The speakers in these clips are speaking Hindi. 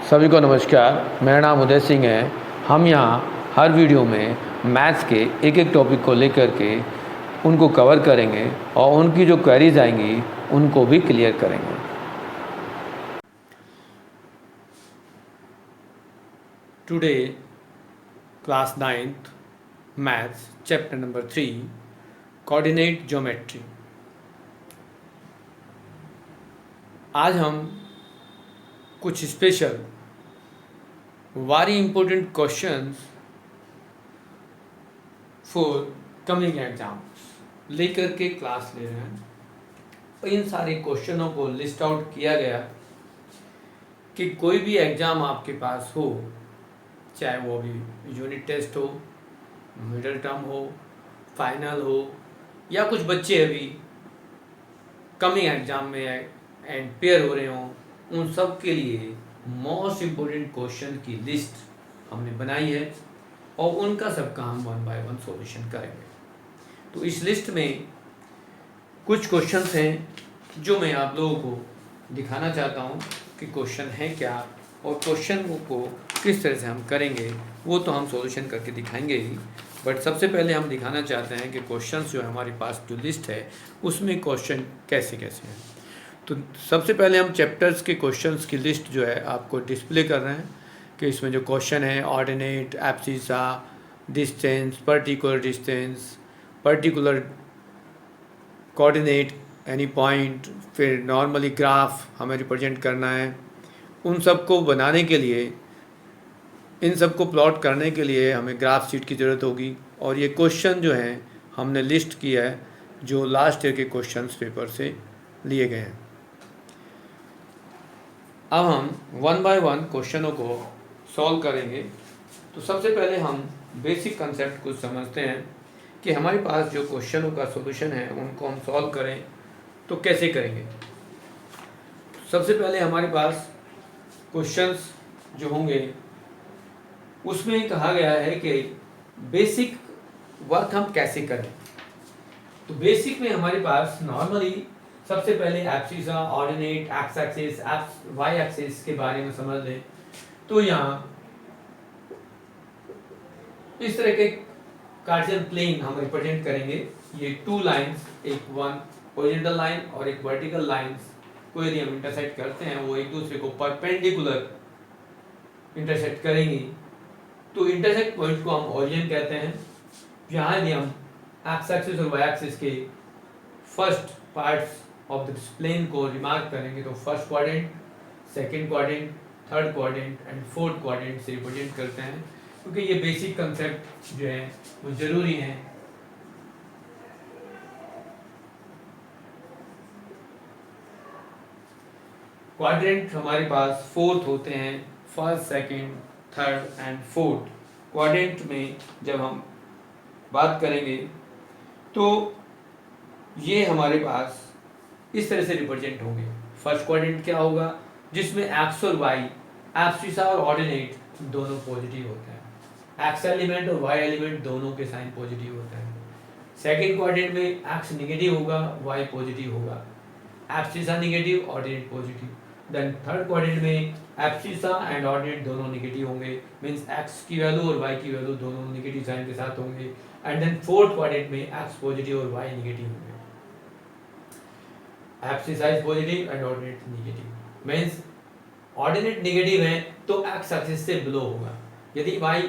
सभी को नमस्कार। मेरा नाम उदय सिंह है। हम यहाँ हर वीडियो में मैथ्स के एक एक टॉपिक को लेकर के उनको कवर करेंगे और उनकी जो क्वेरीज आएंगी उनको भी क्लियर करेंगे। Today class 9th maths chapter number 3 coordinate geometry. आज हम कुछ special very important questions for coming exams लेकर के क्लास ले रहे हैं। इन सारे क्वेश्चनों को लिस्ट आउट किया गया कि कोई भी एग्ज़ाम आपके पास हो, चाहे वो भी यूनिट टेस्ट हो, मिडिल टर्म हो, फाइनल हो, या कुछ बच्चे अभी कमिंग एग्ज़ाम में एंड पेयर हो रहे हों, उन सब के लिए मोस्ट इम्पोर्टेंट क्वेश्चन की लिस्ट हमने बनाई है और उनका सबका हम 1 बाय 1 सॉल्यूशन करेंगे। तो इस लिस्ट में कुछ क्वेश्चंस हैं जो मैं आप लोगों को दिखाना चाहता हूं कि क्वेश्चन है क्या और क्वेश्चन को किस तरह से हम करेंगे, वो तो हम सॉल्यूशन करके दिखाएंगे ही। बट सबसे पहले हम दिखाना चाहते हैं कि क्वेश्चंस जो हमारे पास जो लिस्ट है उसमें क्वेश्चन कैसे कैसे हैं। तो सबसे पहले हम चैप्टर्स के क्वेश्चंस की लिस्ट जो है आपको डिस्प्ले कर रहे हैं कि इसमें जो क्वेश्चन है ordinate, abscissa, distance, particular distance, particular coordinate any point, फिर नॉर्मली ग्राफ हमें रिप्रेजेंट करना है। उन सब को बनाने के लिए, इन सब को प्लॉट करने के लिए हमें ग्राफ शीट की ज़रूरत होगी। और ये क्वेश्चन जो हैं हमने लिस्ट किया है जो लास्ट ईयर के क्वेश्चंस पेपर से लिए गए हैं। अब हम 1 बाय 1 क्वेश्चनों को सॉल्व करेंगे। तो सबसे पहले हम बेसिक कंसेप्ट कुछ समझते हैं कि हमारे पास जो क्वेश्चनों का सॉल्यूशन है उनको हम सॉल्व करें तो कैसे करेंगे। सबसे पहले हमारे पास क्वेश्चंस जो होंगे उसमें कहा गया है कि बेसिक वर्क हम कैसे करें। तो बेसिक में हमारे पास नॉर्मली सबसे पहले abscissa, ordinate, X axis, Y axis के बारे में समझ लें। तो यहाँ इस तरह के कार्टेशियन प्लेन हम रिप्रेजेंट करेंगे। ये 2 लाइंस, एक 1 हॉरिजॉन्टल लाइन और एक वर्टिकल लाइंस को यदि हम इंटरसेक्ट करते हैं, वो एक दूसरे को परपेंडिकुलर इंटरसेक्ट करेंगी तो इंटरसेक्ट पॉइंट को हम ओरिजिन कहते हैं। यहाँ यदि हम एक्स एक्सिस और वाई एक्सिस के first parts of the plane को रिमार्क करेंगे तो first quadrant, second quadrant, third quadrant and fourth quadrant से रिप्रेजेंट करते हैं, क्योंकि ये बेसिक कंसेप्ट जो है वो जरूरी है। क्वाड्रेंट हमारे पास 4th होते हैं, first, second, third and fourth. Quadrant में जब हम बात करेंगे तो ये हमारे पास इस तरह से रिप्रेजेंट होंगे। फर्स्ट क्वाड्रेंट क्या होगा, जिसमें एक्स और वाई, एब्सिसा और ऑर्डिनेट दोनों पॉजिटिव होते हैं। एक्स एलिमेंट और वाई एलिमेंट दोनों के साइन पॉजिटिव होते हैं। सेकंड क्वाड्रेंट में एक्स नेगेटिव होगा, वाई पॉजिटिव होगा, abscissa negative, ordinate positive. Then third quadrant में एब्सिसा एंड ऑर्डिनेट दोनों नेगेटिव होंगे, मींस एक्स की वैल्यू और वाई की वैल्यू दोनों नेगेटिव साइन के साथ होंगे। एंड देन फोर्थ क्वाड्रेंट में एक्स पॉजिटिव और वाई नेगेटिव होंगे। Abscissa is positive and ordinate negative, means ordinate negative है तो एक्स एक्सिस से बिलो होगा। यदि वाई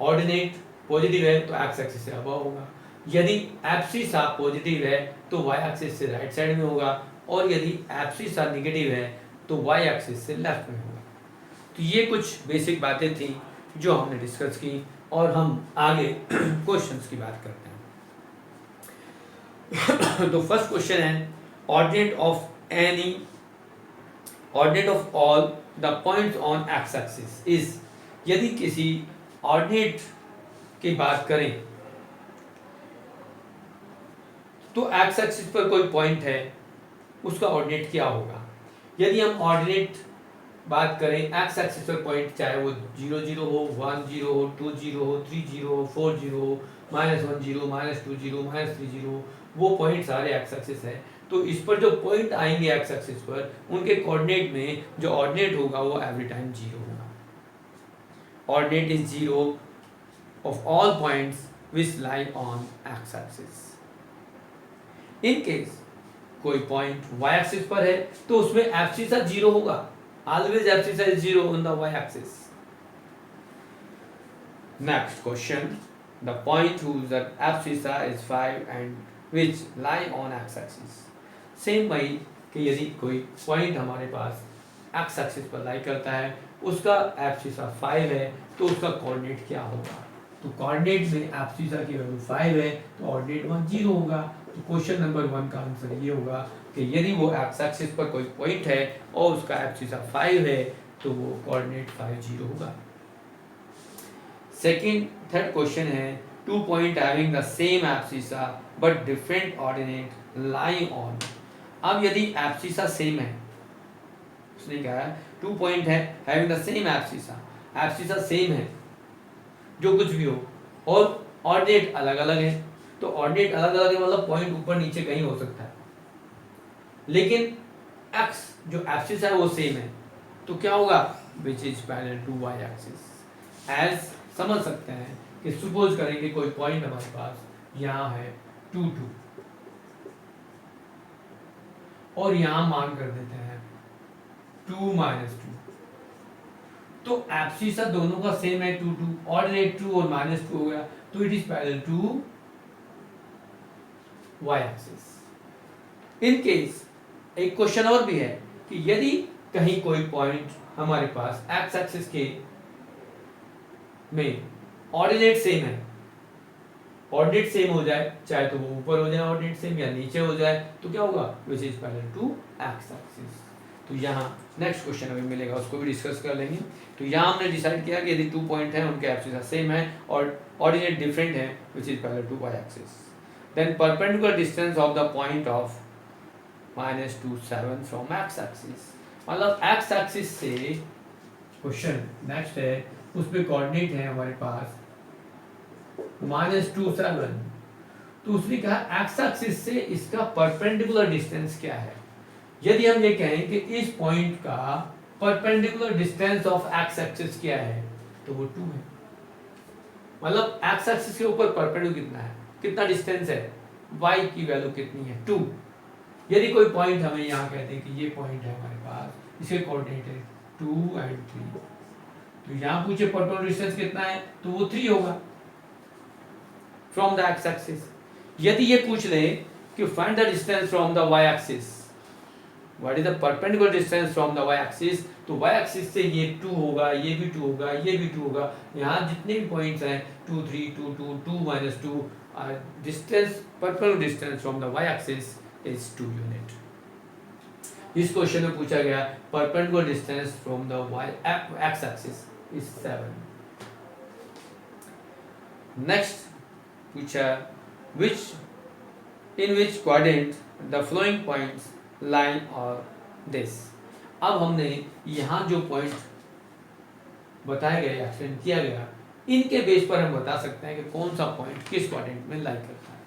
ऑर्डिनेट पॉजिटिव है तो एक्स एक्सिस से अबव होगा। यदि एब्सिसा पॉजिटिव है तो वाई एक्सिस से राइट साइड में होगा, और यदि एब्सिसा नेगेटिव है तो वाई एक्सिस से लेफ्ट में होगा। तो ये कुछ बेसिक बातें थी जो हमने डिस्कस की, और हम आगे क्वेश्चंस की बात करते हैं। तो फर्स्ट क्वेश्चन है ordinate of all the points on X axis is. यदि किसी ऑर्डिनेट की बात करें तो एक्स एक्सिस पर कोई पॉइंट है, उसका ऑर्डिनेट क्या होगा। यदि हम ऑर्डिनेट बात करें एक्स एक्सिस पर पॉइंट, चाहे वो 0 0 हो, 1 0 हो, 2 0 हो, 3 0 हो, 4 0 हो, -1 0, -2 0, -3 0, वो पॉइंट सारे एक्स एक्सिस है। तो इस पर जो पॉइंट आएंगे एक्स एक्सिस पर, उनके कोऑर्डिनेट में जो ऑर्डिनेट होगा वो एवरी टाइम जीरो होगा। Ordinate is zero of all points which lie on X axis. In case कोई पॉइंट वाई एक्सिस पर है तो उसमें एब्सिसा जीरो होगा। Always abscissa is zero on the Y axis. Next question, the point whose abscissa is 5 and which lie on x axis। Same वही कि यदि कोई पॉइंट हमारे पास x एक्सिस पर लाई करता है, उसका एब्सिसा 5 है, तो उसका कोऑर्डिनेट क्या होगा? तो कोऑर्डिनेट में एब्सिसा की वैल्यू 5 है तो ऑर्डिनेट वहाँ 0 होगा। तो क्वेश्चन नंबर 1 का आंसर ये होगा कि यदि वो x एक्सिस पर कोई पॉइंट है और उसका एब्सिसा 5 है तो वो कोऑर्डिनेट 5 0 होगा। थर्ड क्वेश्चन है, two point having the same abscissa but different ordinate lie on. अब यदि एब्सिसा सेम है, उसने कहा है टू पॉइंट है having the same abscissa, abscissa same है जो कुछ भी हो, और ऑर्डिनेट अलग अलग है। तो ऑर्डिनेट अलग अलग है मतलब पॉइंट ऊपर नीचे कहीं हो सकता है, लेकिन एक्स जो एब्सिस है वो सेम है, तो क्या होगा? Which is parallel to Y axis. As समझ सकते हैं कि सपोज करेंगे कोई पॉइंट हमारे पास यहाँ है 2 2 और यहाँ मान कर देते हैं 2 -2, तो एब्सिसा दोनों का सेम है 2 2, ऑर्डिनेट 2 और -2 हो गया, तो it is parallel to Y axis. In case एक क्वेश्चन और भी है कि यदि कहीं कोई पॉइंट हमारे पास एक्स एक्सिस के में ऑर्डिनेट सेम है, ऑर्डिनेट सेम हो जाए, चाहे तो वो ऊपर हो जाए ऑर्डिनेट सेम या नीचे हो जाए, तो क्या होगा? Which is parallel to X axis. तो यहाँ नेक्स्ट क्वेश्चन अभी मिलेगा, उसको भी डिस्कस कर लेंगे। तो यहाँ हमने डिसाइड किया कि यदि 2 पॉइंट है उनके एब्सिसा सेम है और ऑर्डिनेट डिफरेंट है, which is parallel to Y axis. Then perpendicular distance of the point of -2 7 from X axis. मतलब एक्स एक्सिस से क्वेश्चन नेक्स्ट है, उस पे कोऑर्डिनेट है हमारे पास -2 7, तो उसने कहा एक्स एक्सिस से इसका परपेंडिकुलर डिस्टेंस क्या है। यदि हम ये कहें कि इस पॉइंट का perpendicular distance of X axis क्या है, तो वो 2 है। मतलब एक्स एक्सिस के ऊपर परपेंडिकुलर कितना है, कितना डिस्टेंस है, y की वैल्यू कितनी है 2। यदि कोई पॉइंट हमें यहाँ कहते हैं कि ये पॉइंट है हमारे पास, इसके कोऑर्डिनेट है 2 और 3, तो यहाँ पूछे परपेंडिकुलर डिस्टेंस कितना है, तो वो 3 होगा फ्रॉम द एक्स एक्सिस। यदि ये पूछ ले कि find the distance from the Y axis, what is the perpendicular distance from the Y axis, तो वाई एक्सिस से ये 2 होगा, ये भी 2 होगा, ये भी 2 होगा। यहाँ जितने भी पॉइंट्स हैं 2 3 2 2 2 -2, distance perpendicular distance from the Y axis is 2 unit. इस क्वेश्चन में पूछा गया perpendicular distance from the Y X axis is 7। Next पूछा in which quadrant the following points lie or this। अब हमने यहाँ जो पॉइंट बताए गए, एक्सप्लेन किया गया, इनके बेस पर हम बता सकते हैं कि कौन सा पॉइंट किस क्वाड्रेंट में लाई करता है।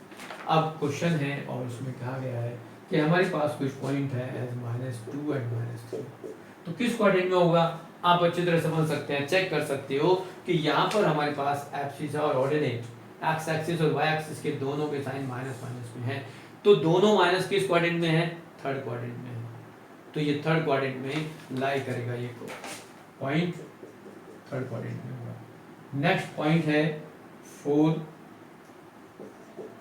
अब क्वेश्चन है और उसमें कहा गया है कि हमारे पास कुछ पॉइंट है एज -2 एंड -3, तो किस क्वाड्रेंट में होगा? आप अच्छी तरह समझ सकते हैं, चेक कर सकते हो कि यहाँ पर हमारे पास एब्सिसा और ऑर्डिनेट एक्स एक्सिस और वाई एक्सिस के दोनों के साइन माइनस में है, तो दोनों माइनस किस क्वाड्रेंट में है? थर्ड क्वाड्रेंट में है। तो ये थर्ड क्वाड्रेंट में लाई करेगा, ये पॉइंट थर्ड क्वाड्रेंट में होगा। नेक्स्ट पॉइंट है 4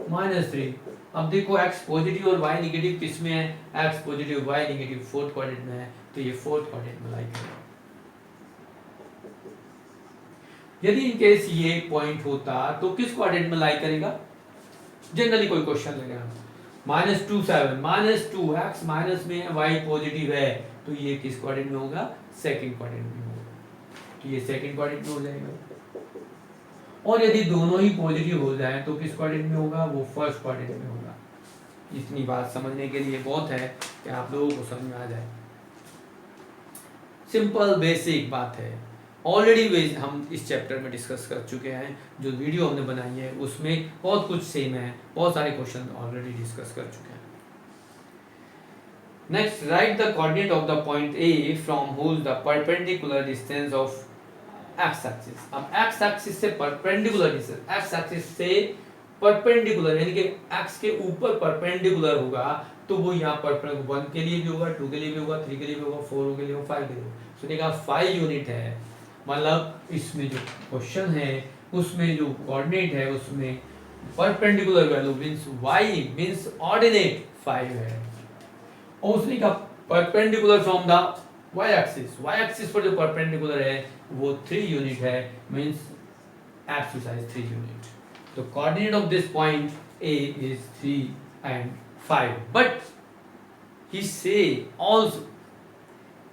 -3। अब देखो x पॉजिटिव और y नेगेटिव किस में है? x positive y negative fourth quadrant में है, तो ये फोर्थ क्वाड्रेंट में लाई करेगा। यदि इन केस ये पॉइंट होता तो किस क्वाड्रेंट में लाई करेगा? जनरली कोई क्वेश्चन लगेगा -2 7 -2 x माइनस में है, y पॉजिटिव है, तो ये किस क्वाड्रेंट में होगा? सेकंड क्वाड्रेंट में होगा, तो ये सेकंड क्वाड्रेंट में हो जाएगा। और यदि दोनों ही पॉजिटिव हो जाए तो किस क्वाड्रेंट में होगा? वो फर्स्ट क्वाड्रेंट में होगा। इतनी बात समझने के लिए बहुत है कि आप लोगों को समझ में आ जाए, सिंपल बेसिक बात है। ऑलरेडी हम इस चैप्टर में डिस्कस कर चुके हैं, जो वीडियो हमने बनाई है उसमें बहुत कुछ सेम है, बहुत सारे क्वेश्चन ऑलरेडी डिस्कस कर चुके हैं। Next write the coordinate of the point A from whose the perpendicular distance of X axis. अब एक्स एक्सिस से परपेंडिकुलर डिस्टेंस, एक्स एक्सिस से परपेंडिकुलर यानी कि एक्स के ऊपर परपेंडिकुलर होगा तो वो यहाँ पर 1 के लिए भी होगा, 2 के लिए भी होगा, 3 के लिए भी होगा, 4 के लिए होगा, 5 के लिए होगा। सुनिएगा 5 यूनिट है, मतलब इसमें जो क्वेश्चन है उसमें जो कोऑर्डिनेट है उसमें perpendicular value means y means ordinate 5 है, और उसने कहा perpendicular from the y axis पर जो परपेंडिकुलर है वो 3 यूनिट है, मींस एक्सरसाइज 3 यूनिट। तो coordinate of this point A is 3 and 5, but he say also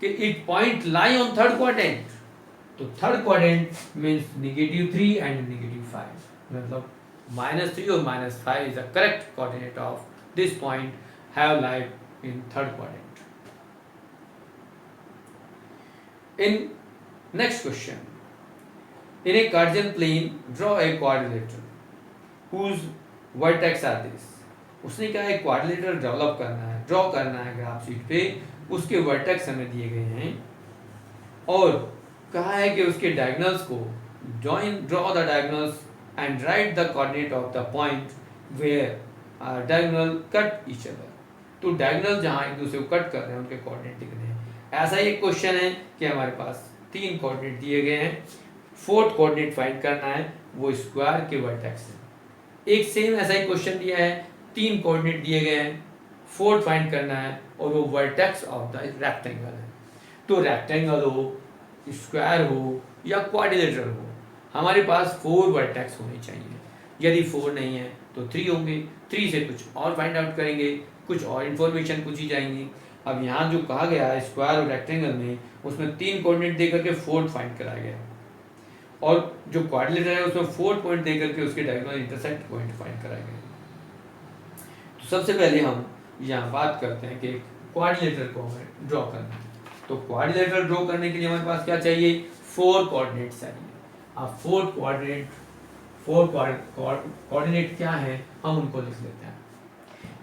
कि it point lie on third quadrant, तो थर्ड क्वाड्रेंट मींस -3 एंड -5, मतलब -3 और -5 is the correct coordinate of this point have lie in third quadrant. In next question, in a Cartesian plane draw a quadrilateral whose vertex are this. उसने क्या एक क्वाड्रिलेटरल डेवलप करना है, ड्रॉ करना है ग्राफ शीट पे, उसके वर्टेक्स हमें दिए गए हैं और कहा है कि उसके डायगोनल्स को draw the diagonals and write the coordinate of the point where diagonal cut each other. तो डायगोनल जहाँ एक दूसरे को कट कर रहे हैं उनके कोऑर्डिनेट लिखने हैं। ऐसा ही एक क्वेश्चन है कि हमारे पास 3 कोऑर्डिनेट दिए गए हैं, 4th कोऑर्डिनेट फाइंड करना है, वो स्क्वायर के वर्टेक्स है। एक सेम ऐसा ही क्वेश्चन दिया है, 3 कोऑर्डिनेट दिए गए हैं, 4th फाइंड करना है और वो वर्टेक्स ऑफ द रेक्टेंगल है। तो रेक्टेंगल हो, स्क्वायर हो या क्वाड्रिलेटरल हो, हमारे पास 4 वर्टेक्स होने चाहिए। यदि 4 नहीं है तो 3 होंगे, 3 से कुछ और फाइंड आउट करेंगे, कुछ और इन्फॉर्मेशन पूछी जाएंगी। अब यहाँ जो कहा गया है स्क्वायर और रेक्टेंगल में, उसमें 3 कोऑर्डिनेट दे करके 4th फाइंड कराया गया, और जो क्वाड्रिलेटरल है उसमें 4 पॉइंट दे करके उसके डायगोनल इंटरसेक्ट पॉइंट फाइंड कराया गया। तो सबसे पहले हम यहाँ बात करते हैं कि क्वाड्रिलेटरल को हमें ड्रॉ करना है। तो क्वाड्रिलेटरल ड्रॉ करने के लिए हमारे पास क्या चाहिए, 4 कोऑर्डिनेट चाहिए। अब 4 कोऑर्डिनेट क्या है हम उनको लिख लेते हैं।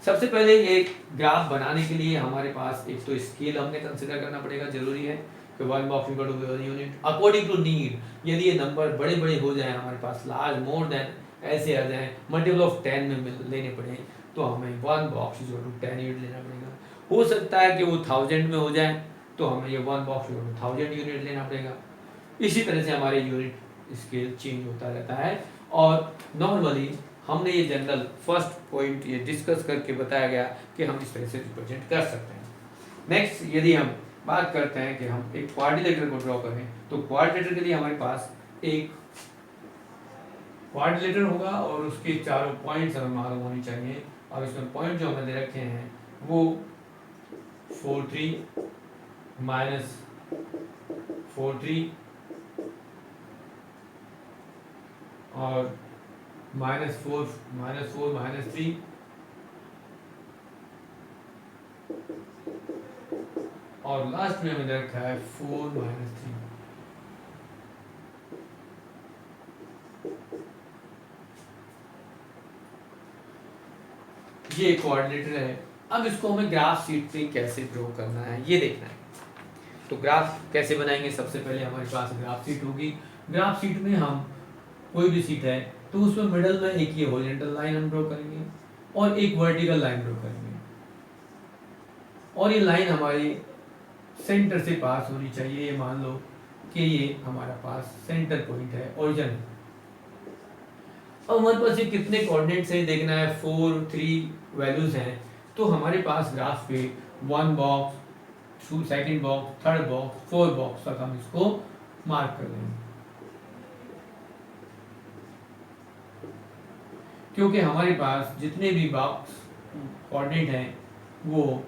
सबसे पहले ये ग्राफ बनाने के लिए हमारे पास एक तो स्केल हमने कंसीडर करना पड़ेगा, जरूरी है कि 1 box equal to 1 unit according to need. यदि ये नंबर बड़े बड़े हो जाए, हमारे पास लार्ज मोर देन ऐसे आ जाए, मल्टीपल ऑफ 10 में लेने पड़े, तो हमें 1 बॉक्स इक्वल टू 10 यूनिट लेना पड़ेगा। हो सकता है कि वो 1000 में हो जाए तो हमें ये 1 बॉक्स इक्वल टू 1000 यूनिट लेना पड़ेगा। इसी तरह से हमारे यूनिट स्केल चेंज होता रहता है, और नॉर्मली हमने ये जनरल फर्स्ट पॉइंट ये डिस्कस करके बताया गया कि हम इस तरह से रिप्रेजेंट कर सकते हैं। नेक्स्ट, यदि हम बात करते हैं कि हम एक क्वाड्रिलेटरल को ड्रॉ करें, तो क्वाड्रिलेटरल के लिए हमारे पास एक क्वाड्रिलेटरल होगा और उसके चारों पॉइंट्स हमें मालूम होनी चाहिए, और इसमें पॉइंट जो हमें दे रखे हैं वो 4 3 -4 3 और -4 -3 और लास्ट में हमें दे रखा है 4 -3। ये कोऑर्डिनेटर है। अब इसको हमें ग्राफ शीट पे कैसे ड्रॉ करना है ये देखना है। तो ग्राफ कैसे बनाएंगे, सबसे पहले हमारे पास ग्राफ शीट होगी। ग्राफ शीट में हम कोई भी शीट है तो उसमें मिडल में एक ये हॉरिजॉन्टल लाइन हम ड्रॉ करेंगे और एक वर्टिकल लाइन ड्रॉ करेंगे, और ये लाइन हमारे सेंटर से पास होनी चाहिए। ये मान लो कि ये हमारा पास सेंटर पॉइंट है, ओरिजिन। अब हमारे पास ये कितने कोऑर्डिनेट्स हैं देखना है, 4 3 वैल्यूज हैं। तो हमारे पास ग्राफ पे 1 box, 2nd box, 3rd box, 4 box तक हम इसको मार्क कर देंगे, क्योंकि हमारे पास जितने भी बॉक्स कोऑर्डिनेट हैं वो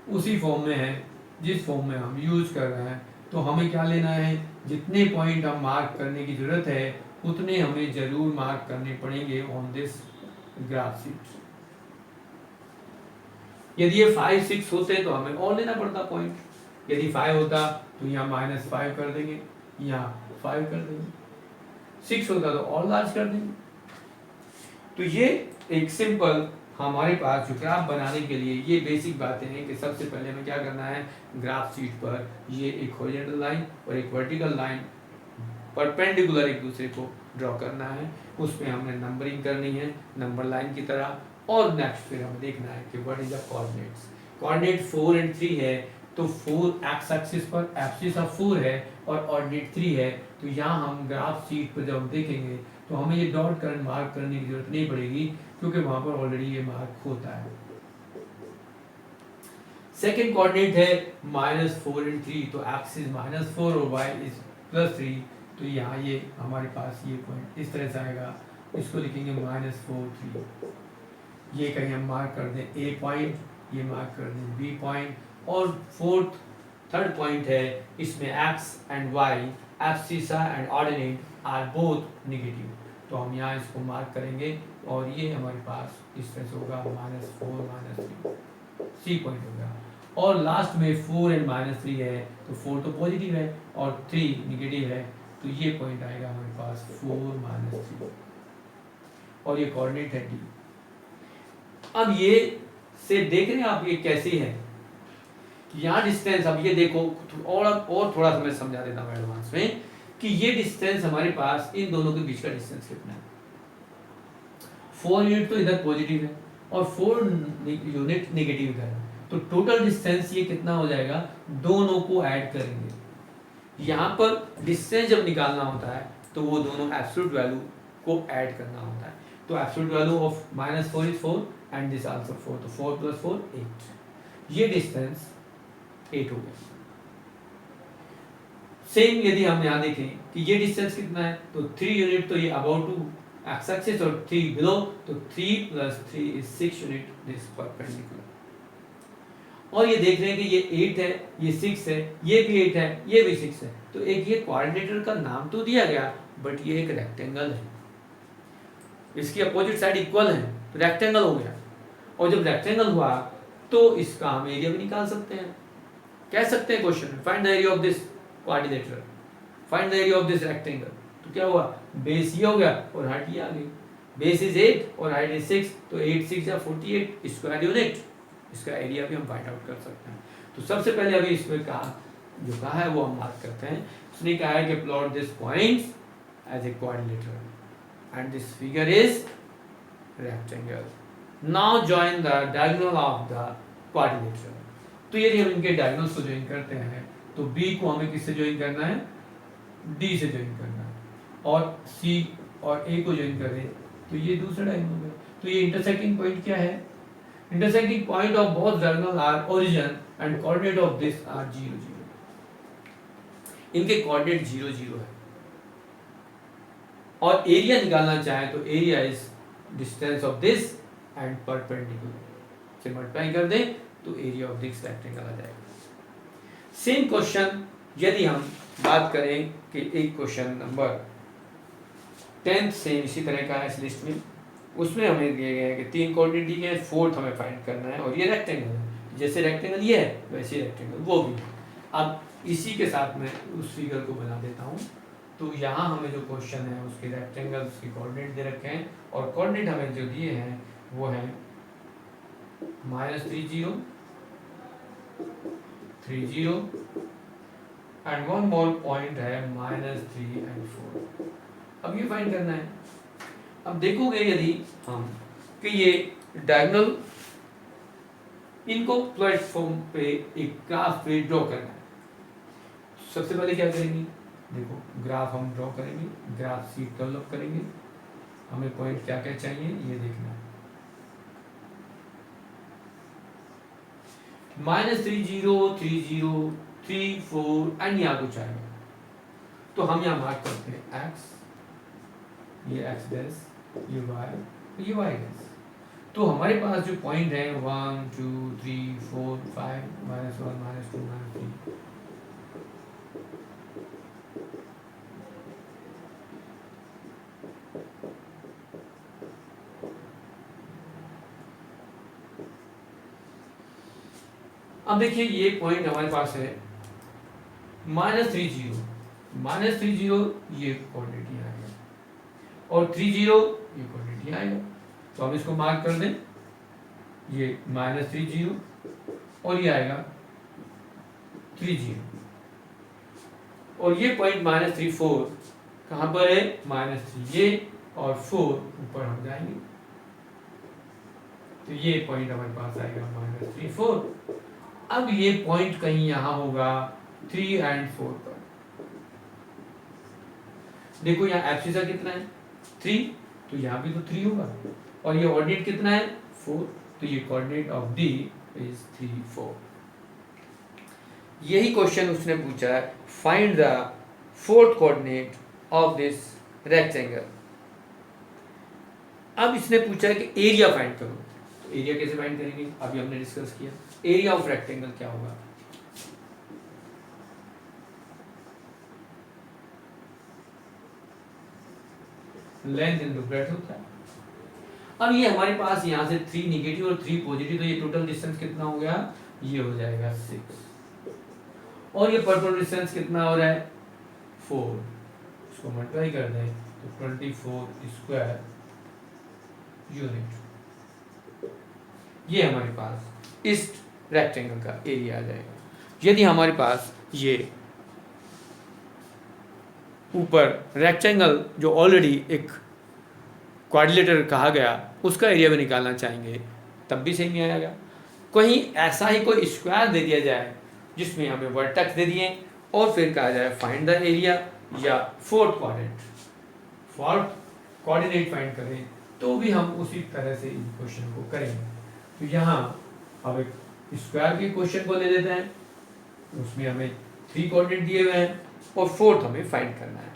उसी फॉर्म में है जिस फॉर्म में हम यूज कर रहे हैं। तो हमें क्या लेना है, जितने पॉइंट हम मार्क करने की जरूरत है उतने हमें जरूर मार्क करने पड़ेंगे ऑन दिस ग्राफ शीट। यदि ये 5 6 होते तो हमें और लेना पड़ता पॉइंट, यदि 5 होता तो यहाँ -5 कर देंगे, यहाँ 5 कर देंगे, 6 होता तो और लार्ज कर देंगे। तो ये एक सिंपल हमारे पास जो ग्राफ बनाने के लिए ये बेसिक बातें हैं कि सबसे पहले हमें क्या करना है, ग्राफ शीट पर ये एक हॉरिजॉन्टल लाइन और एक वर्टिकल लाइन परपेंडिकुलर एक दूसरे को ड्रॉ करना है, उसमें हमने नंबरिंग करनी है नंबर लाइन की तरह, और नेक्स्ट फिर हमें देखना है कि what is the coordinates. Coordinate 4 और 3 है, तो 4 एक्स एक्सिस पर एक्सिस ऑफ 4 है और ऑर्डिनेट 3 है, तो यहाँ हम ग्राफ शीट पर जब हम देखेंगे तो हमें ये डॉट करंट मार्क करने की जरूरत नहीं पड़ेगी, क्योंकि वहां पर ऑलरेडी ये मार्क होता है। सेकेंड कोऑर्डिनेट है -4 और 3, तो एक्स इज -4 और वाई इज +3, तो यहाँ ये हमारे पास ये पॉइंट इस तरह से आएगा, इसको लिखेंगे -4 3, ये कहीं हम मार्क कर दें ए पॉइंट, ये मार्क कर दें बी पॉइंट, और थर्ड पॉइंट है इसमें X and Y abscissa and ordinate are both negative, तो हम यहाँ इसको मार्क करेंगे और ये हमारे पास इस तरह से होगा -4 -3, सी पॉइंट होगा। और लास्ट में 4 एंड -3 है, तो 4 तो पॉजिटिव है और 3 नेगेटिव है, तो ये पॉइंट आएगा हमारे पास 4 -3, और ये कोऑर्डिनेट है डी। अब ये से देख रहे हैं आप ये कैसे है, यहाँ डिस्टेंस, अब ये देखो और थोड़ा सा मैं समझा देता हूँ एडवांस में कि ये डिस्टेंस हमारे पास इन दोनों के बीच का डिस्टेंस कितना है। 4 यूनिट तो इधर पॉजिटिव है और 4 यूनिट नेगेटिव इधर है, तो टोटल डिस्टेंस ये कितना हो जाएगा, दोनों को ऐड करेंगे। यहाँ पर डिस्टेंस जब निकालना होता है तो वो दोनों एब्सोल्यूट वैल्यू को ऐड करना होता है, तो absolute value of -4 is 4 and this also 4, तो 4 + 4 8, ये डिस्टेंस 8 हो गया। सेम यदि हम यहाँ देखें कि ये डिस्टेंस कितना है, तो 3 यूनिट, तो ये अबाउट टू एक्स एक्सिस और 3 बिलो, तो 3 + 3 इज 6 यूनिट दिस परपेंडिकुलर। और ये देख रहे हैं कि ये 8 है, ये 6 है, ये भी 8 है, ये भी 6 है, तो एक ये कोऑर्डिनेटर का नाम तो दिया गया, बट ये एक रेक्टेंगल है, इसकी अपोजिट साइड इक्वल है, तो रेक्टेंगल हो गया। और जब रेक्टेंगल हुआ तो इसका हम एरिया भी निकाल सकते हैं, कह सकते हैं क्वेश्चन में find the area of this coordinator, find the area of this rectangle, तो क्या हुआ, बेस ये हो गया और हाइट ये आ गई, बेस इज 8 और हाइट इज 6, तो 8 6 या 48 स्क्वायर यूनिट, इसका एरिया भी हम फाइंड आउट कर सकते हैं। तो सबसे पहले अभी इसमें कहा है वो हम मार्क करते हैं। उसने कहा है कि plot this points as a coordinator and this figure is rectangle, now join the diagonal of the coordinator. तो यदि हम इनके डायगोनल्स को ज्वाइन करते हैं तो बी को हमें किससे ज्वाइन करना है, डी से ज्वाइन करना है, और सी और ए को ज्वाइन करें तो ये दूसरा डायगोनल है। तो ये इंटरसेक्टिंग पॉइंट क्या है, intersecting point of both diagonal are origin and coordinate of this are 0 0, इनके कोऑर्डिनेट 0 0 है। और एरिया निकालना चाहे तो area is distance of this and perpendicular से मल्टीप्लाई कर दें तो एरिया ऑफ दिस रेक्टेंगल आ जाएगा। सेम क्वेश्चन यदि हम बात करें कि एक क्वेश्चन नंबर 10 से इसी तरह का है इस लिस्ट में, उसमें हमें दिए गए हैं कि 3 कोऑर्डिनेट दिए गए, 4th हमें फाइंड करना है, और ये रेक्टेंगल है, जैसे रेक्टेंगल ये है वैसे रेक्टेंगल वो भी है। अब इसी के साथ मैं उस फिगर को बना देता हूँ। तो यहाँ हमें जो क्वेश्चन है उसके रेक्टेंगल्स के कोऑर्डिनेट दे रखे हैं, और कोऑर्डिनेट हमें जो दिए हैं वो है -3 0 3 0 एंड वन मोर पॉइंट है -3 एंड 4। अब ये फाइंड करना है। अब देखोगे यदि हम कि ये डायगोनल, इनको प्लेटफॉर्म पे एक ग्राफ पे ड्रॉ करना है। सबसे पहले क्या करेंगे, देखो ग्राफ हम ड्रॉ करेंगे, ग्राफ शीट डेवलप करेंगे, हमें पॉइंट क्या क्या चाहिए ये देखना है। -3 0 3 0 3 4 एंड यहाँ कुछ आएगा, तो हम यहाँ मार्क करते हैं x, ये x डैश, ये y डैश। तो हमारे पास जो पॉइंट है 1 2 3 4 5 -1 -2 -3, अब देखिए ये पॉइंट हमारे पास है -3 0 -3 0, ये कोऑर्डिनेट यहाँ आएगा, और 3 0 ये कोऑर्डिनेट यहाँ आएगा। तो हम इसको मार्क कर दें ये -3 0 और ये आएगा 3 0 और ये पॉइंट -3 4 कहाँ पर है, -3 ये और 4 ऊपर हम जाएंगे तो ये पॉइंट हमारे पास आएगा -3 4। अब ये पॉइंट कहीं यहाँ होगा 3 और 4 पर। देखो यहाँ एब्सिसा कितना है 3, तो यहाँ भी तो 3 होगा और ये ऑर्डिनेट कितना है 4, तो ये कोऑर्डिनेट ऑफ डी इज 3 4। यही क्वेश्चन उसने पूछा है, find the fourth coordinate of this rectangle. अब इसने पूछा है कि एरिया फाइंड करो, तो एरिया कैसे फाइंड करेंगे, अभी हमने डिस्कस किया। एरिया ऑफ रेक्टेंगल क्या होगा, लेंथ इनटू ब्रेड्थ होता है। अब ये हमारे पास यहाँ से 3 निगेटिव और 3 पॉजिटिव, तो ये टोटल डिस्टेंस कितना हो गया, ये हो जाएगा 6 और ये पर्पल डिस्टेंस कितना हो रहा है 4, इसको मल्टीप्लाई कर दें तो 24 स्क्वायर यूनिट। ये हमारे पास इस रेक्टेंगल का एरिया आ जाएगा। यदि हमारे पास ये ऊपर रेक्टेंगल जो ऑलरेडी एक क्वाड्रिलेटर कहा गया उसका एरिया भी निकालना चाहेंगे तब भी सही नहीं आएगा। कहीं ऐसा ही कोई स्क्वायर दे दिया जाए जिसमें हमें वर्टेक्स दे दिए और फिर कहा जाए फाइंड द एरिया या फोर्थ कोऑर्डिनेट फाइंड करें, तो भी हम उसी तरह से इस क्वेश्चन को करेंगे। तो यहाँ अब एक स्क्वायर के क्वेश्चन को ले लेते हैं, उसमें हमें 3 कोऑर्डिनेट दिए हुए हैं और फोर्थ हमें फाइंड करना है।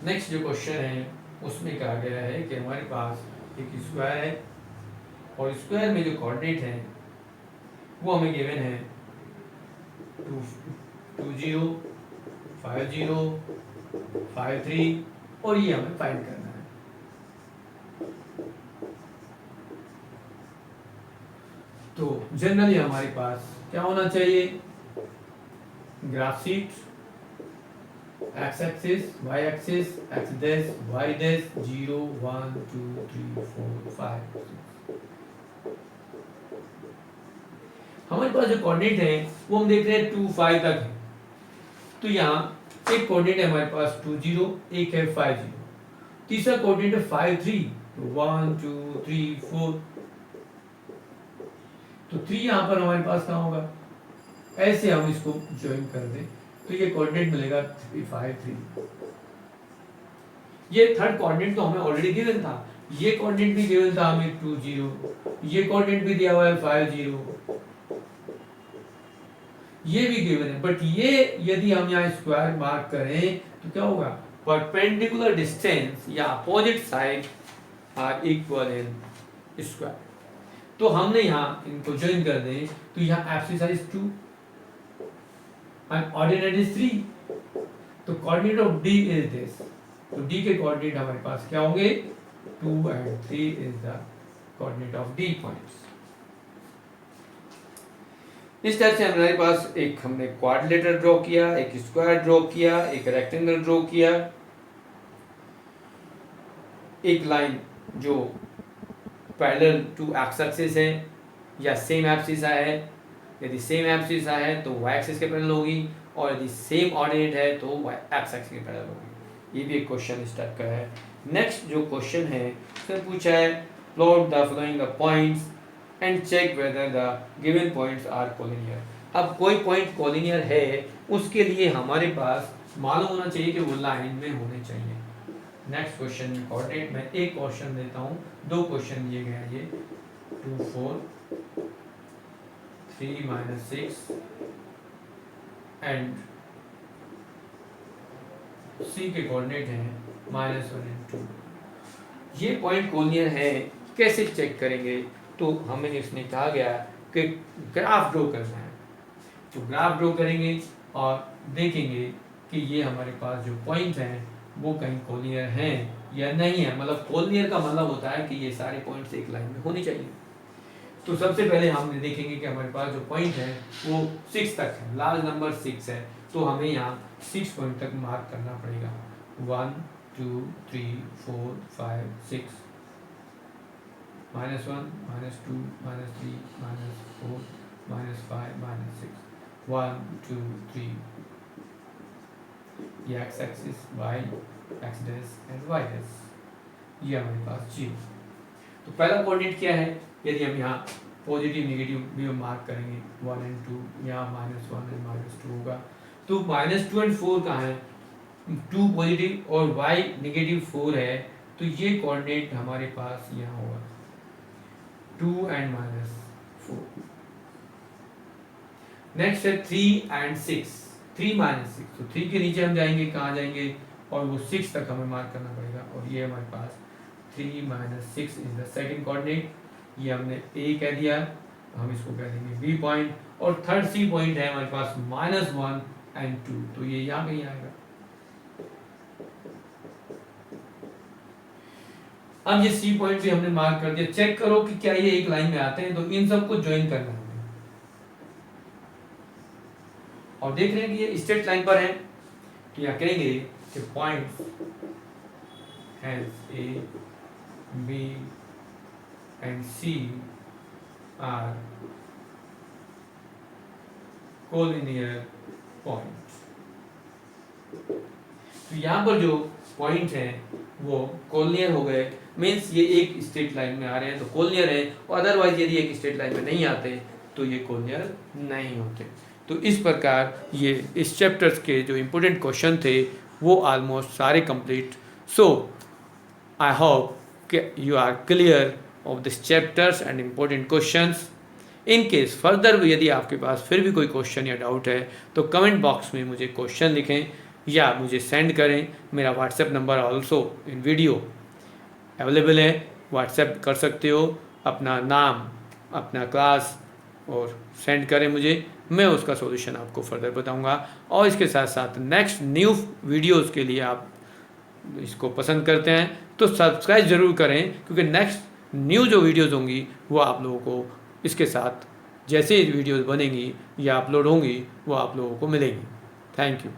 नेक्स्ट जो क्वेश्चन है उसमें कहा गया है कि हमारे पास एक स्क्वायर है और स्क्वायर में जो कोऑर्डिनेट है वो हमें गिवन है 2 0 5 0 5 3 और ये हमें फाइंड करना है। तो जनरली हमारे पास क्या होना चाहिए, graph sheet, x axis, y axis, x dash, y dash, 0 1 2 3 4 5 6। हमारे पास जो कोऑर्डिनेट है वो हम देख रहे हैं 2 5 तक है, तो यहाँ एक कोऑर्डिनेट है हमारे पास 2 0, एक है 5 0, तीसरा कोऑर्डिनेट है 5 3, तो 1 2 3 4, तो 3 यहाँ पर हमारे पास कहाँ होगा, ऐसे हम इसको ज्वाइन कर दें तो ये कोऑर्डिनेट मिलेगा 3 5 3। ये थर्ड कोऑर्डिनेट तो हमें ऑलरेडी गिवन था, ये कोऑर्डिनेट भी गिवन था हमें 2 0, ये कोऑर्डिनेट भी दिया हुआ है 5 0, ये भी गिवन है। बट ये यदि हम यहाँ स्क्वायर मार्क करें तो क्या होगा, परपेंडिकुलर डिस्टेंस या opposite side are equal in square. तो हमने यहाँ इनको ज्वाइन कर दें तो यहाँ abscissa is 2 and ordinate is 3, तो coordinate of D is this, तो D के coordinate हमारे पास क्या होंगे 2 and 3 is the coordinate of D points। इस तरह से हमारे पास एक हमने क्वाड्रिलेटर ड्रॉ किया, एक स्क्वायर ड्रॉ किया, एक रेक्टेंगल ड्रॉ किया, एक लाइन जो पैरेलल टू एक्स एक्सिस है या सेम एक्सिस है, यदि सेम एक्सिस है तो y एक्सिस के पैरेलल होगी और यदि सेम ऑर्डिनेट है तो y एक्स एक्सिस के पैरेलल होगी। ये भी एक क्वेश्चन इस टाइप का है। नेक्स्ट जो क्वेश्चन है उसने पूछा है plot the following points and check whether the given points are collinear. अब कोई पॉइंट कोलिनियर है उसके लिए हमारे पास मालूम होना चाहिए कि वो लाइन में होने चाहिए। नेक्स्ट क्वेश्चन में कोऑर्डिनेट में एक क्वेश्चन देता हूँ, 2 क्वेश्चन दिए गए हैं, ये 2 4 3 -6 एंड C के कोऑर्डिनेट हैं -1 and 2। ये पॉइंट कोलिनियर है, कैसे चेक करेंगे, तो हमें इसने कहा गया कि ग्राफ ड्रॉ करना है। तो ग्राफ ड्रॉ करेंगे और देखेंगे कि ये हमारे पास जो पॉइंट हैं वो कहीं कोलिनियर हैं या नहीं है। मतलब कोलिनियर का मतलब होता है कि ये सारे पॉइंट्स एक लाइन में होनी चाहिए। तो सबसे पहले हम देखेंगे कि हमारे पास जो पॉइंट है वो 6 तक है, लार्ज नंबर 6 है, तो हमें यहाँ 6 पॉइंट तक मार्क करना पड़ेगा। 1 2 3 4 5 6। -1, -2, -3, -4, -5, -6, 1 2 3, ये X axis, Y X dash and Y dash, ये हमारे पास 0। तो पहला कोऑर्डिनेट क्या है, यदि हम यहाँ पॉजिटिव नेगेटिव भी हम मार्क करेंगे 1 और 2, यहाँ -1 और -2 होगा, तो -2 और 4 कहाँ है, 2 पॉजिटिव और y नेगेटिव 4 है, तो ये कोऑर्डिनेट हमारे पास यहाँ होगा 2 एंड -4। नेक्स्ट है 3 एंड 6, 3 -6, तो 3 के नीचे हम जाएंगे, कहाँ जाएंगे, और वो 6 तक हमें मार्क करना पड़ेगा, और ये हमारे पास 3 - 6 इज द सेकंड कोऑर्डिनेट, ये हमने A कह दिया, हम इसको कह देंगे B पॉइंट, और थर्ड C पॉइंट है हमारे पास -1 एंड 2, तो ये यहाँ कहीं आएगा। अब ये C पॉइंट भी हमने मार्क कर दिया, चेक करो कि क्या ये एक लाइन में आते हैं, तो इन सबको ज्वाइन करना है और देख रहे हैं कि ये स्ट्रेट लाइन पर है, तो यहाँ कहेंगे कि points has A, B and C are collinear points। तो यहाँ पर जो पॉइंट हैं वो कोलिनियर हो गए, मीन्स ये एक स्ट्रेट लाइन में आ रहे हैं तो कोलिनियर है, और अदरवाइज यदि एक स्ट्रेट लाइन में नहीं आते तो ये कोलिनियर नहीं होते। तो इस प्रकार ये इस चैप्टर्स के जो इम्पोर्टेंट क्वेश्चन थे वो ऑलमोस्ट सारे complete. So I hope you are clear of this chapters and important questions। In case further यदि आपके पास फिर भी कोई क्वेश्चन या डाउट है तो कमेंट बॉक्स में मुझे क्वेश्चन लिखें या मुझे सेंड करें। मेरा WhatsApp number also in video available है, व्हाट्सएप कर सकते हो, अपना नाम अपना क्लास और सेंड करें मुझे, मैं उसका सॉल्यूशन आपको फर्दर बताऊंगा। और इसके साथ साथ नेक्स्ट न्यू वीडियोज़ के लिए आप इसको पसंद करते हैं तो सब्सक्राइब ज़रूर करें, क्योंकि नेक्स्ट न्यू जो वीडियोज़ होंगी वो आप लोगों को इसके साथ जैसे वीडियोज़ बनेंगी या अपलोड होंगी वो आप लोगों को मिलेंगी। Thank you.